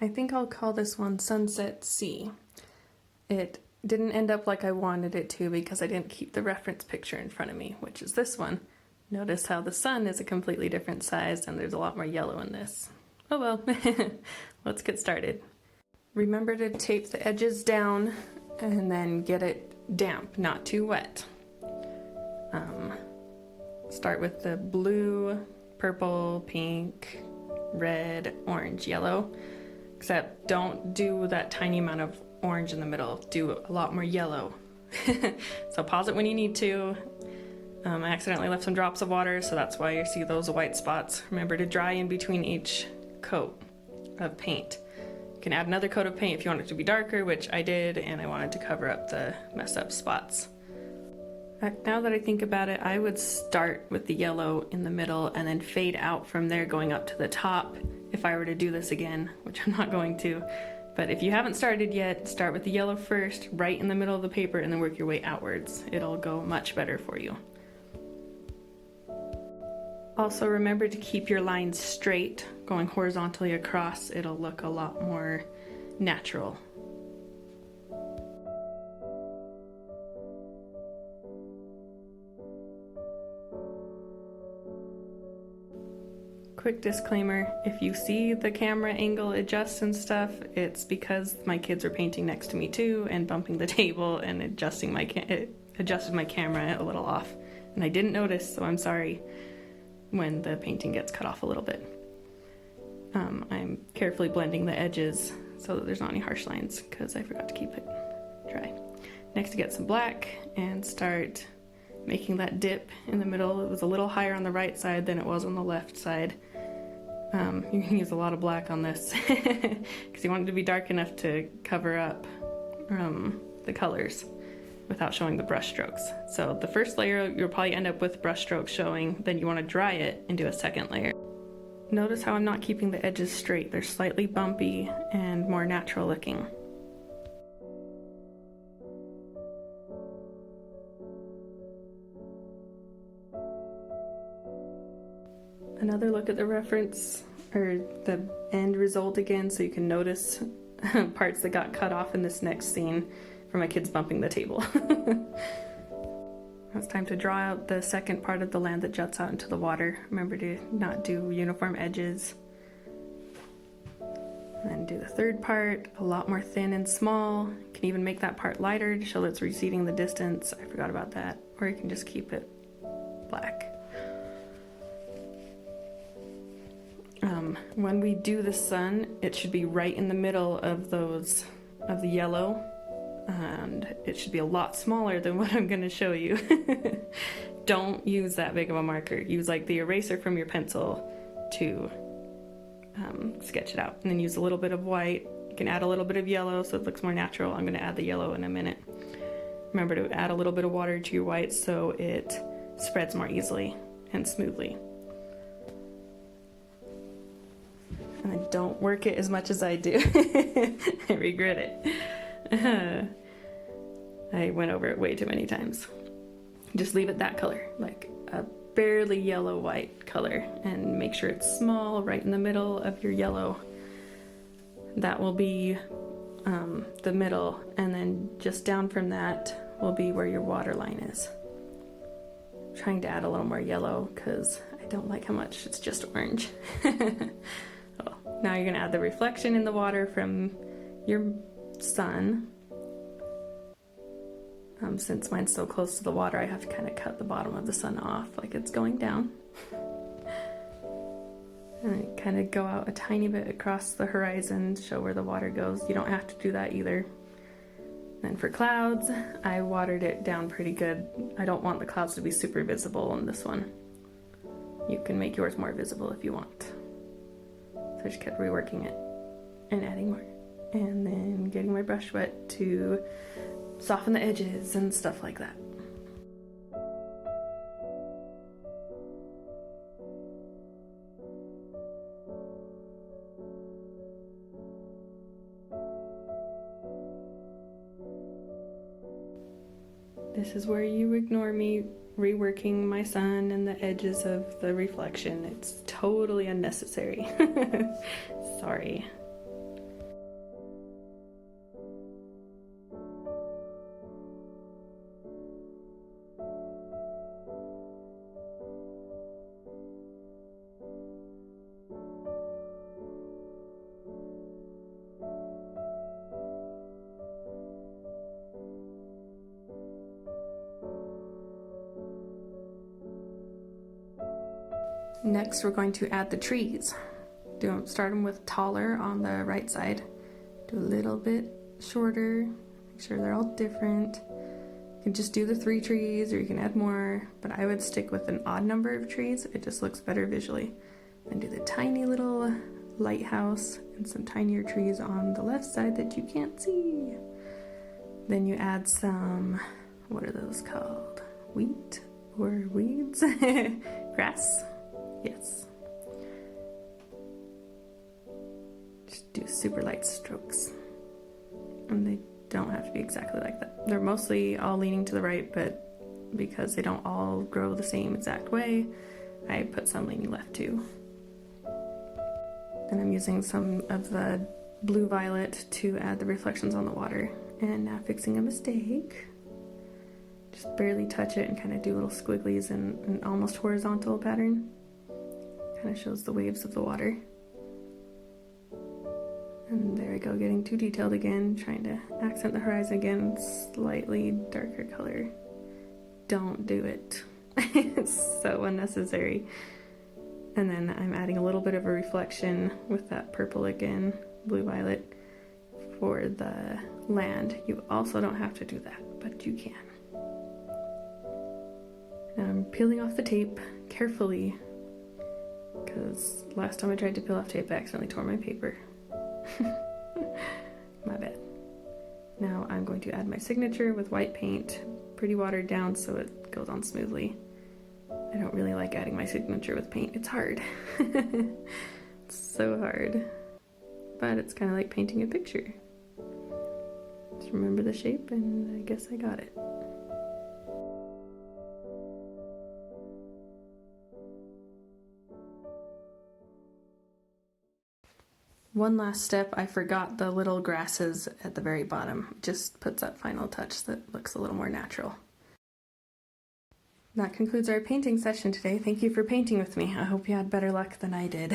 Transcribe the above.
I think I'll call this one Sunset C. It didn't end up like I wanted it to because I didn't keep the reference picture in front of me, which is this one. Notice how the sun is a completely different size and there's a lot more yellow in this. Oh well, let's get started. Remember to tape the edges down and then get it damp, not too wet. Start with the blue, purple, pink, red, orange, yellow. Except don't do that tiny amount of orange in the middle. Do a lot more yellow. So pause it when you need to. I accidentally left some drops of water, so that's why you see those white spots. Remember to dry in between each coat of paint. You can add another coat of paint if you want it to be darker, which I did, and I wanted to cover up the messed up spots. Now that I think about it, I would start with the yellow in the middle and then fade out from there going up to the top if I were to do this again, which I'm not going to. But if you haven't started yet, start with the yellow first, right in the middle of the paper, and then work your way outwards. It'll go much better for you. Also remember to keep your lines straight, going horizontally across. It'll look a lot more natural. Quick disclaimer, if you see the camera angle adjust and stuff, it's because my kids were painting next to me too and bumping the table and adjusting it adjusted my camera a little off. And I didn't notice, so I'm sorry when the painting gets cut off a little bit. I'm carefully blending the edges so that there's not any harsh lines because I forgot to keep it dry. Next, to get some black and start making that dip in the middle. It was a little higher on the right side than it was on the left side. You can use a lot of black on this because you want it to be dark enough to cover up the colors without showing the brush strokes. So the first layer you'll probably end up with brush strokes showing, then you want to dry it and do a second layer. Notice how I'm not keeping the edges straight. They're slightly bumpy and more natural looking. Another look at the reference or the end result again so you can notice parts that got cut off in this next scene from my kids bumping the table. Now it's time to draw out the second part of the land that juts out into the water. Remember to not do uniform edges. And then do the third part, a lot more thin and small. You can even make that part lighter to show that it's receding the distance. I forgot about that. Or you can just keep it black. When we do the sun, it should be right in the middle of the yellow, and it should be a lot smaller than what I'm going to show you. Don't use that big of a marker. Use like the eraser from your pencil to sketch it out, and then use a little bit of white. You can add a little bit of yellow so it looks more natural. I'm going to add the yellow in a minute. Remember to add a little bit of water to your white so it spreads more easily and smoothly. And then don't work it as much as I do. I regret it. I went over it way too many times. Just leave it that color, like a barely yellow white color, and make sure it's small right in the middle of your yellow. That will be the middle, and then just down from that will be where your water line is. I'm trying to add a little more yellow because I don't like how much it's just orange. Now you're going to add the reflection in the water from your sun. Since mine's so close to the water, I have to kind of cut the bottom of the sun off like it's going down. And kind of go out a tiny bit across the horizon to show where the water goes. You don't have to do that either. And for clouds, I watered it down pretty good. I don't want the clouds to be super visible on this one. You can make yours more visible if you want. So I just kept reworking it and adding more. And then getting my brush wet to soften the edges and stuff like that. This is where you ignore me reworking my sun and the edges of the reflection. It's totally unnecessary. Sorry. Next, we're going to add the trees. Start them with taller on the right side. Do a little bit shorter. Make sure they're all different. You can just do the 3 trees, or you can add more, but I would stick with an odd number of trees. It just looks better visually. Then do the tiny little lighthouse and some tinier trees on the left side that you can't see. Then you add some, what are those called? Wheat or weeds? Grass? Yes. Just do super light strokes. And they don't have to be exactly like that. They're mostly all leaning to the right, but because they don't all grow the same exact way, I put some leaning left too. Then I'm using some of the blue violet to add the reflections on the water. And now fixing a mistake. Just barely touch it and kind of do little squigglies in an almost horizontal pattern. Kind of shows the waves of the water. And there we go, getting too detailed again, trying to accent the horizon again, slightly darker color. Don't do it. It's so unnecessary. And then I'm adding a little bit of a reflection with that purple again, blue violet, for the land. You also don't have to do that, but you can. Now I'm peeling off the tape carefully, because last time I tried to peel off tape, I accidentally tore my paper. My bad. Now I'm going to add my signature with white paint, pretty watered down so it goes on smoothly. I don't really like adding my signature with paint. It's hard. It's so hard. But it's kind of like painting a picture. Just remember the shape and I guess I got it. One last step, I forgot the little grasses at the very bottom. It just puts that final touch that looks a little more natural. That concludes our painting session today. Thank you for painting with me. I hope you had better luck than I did.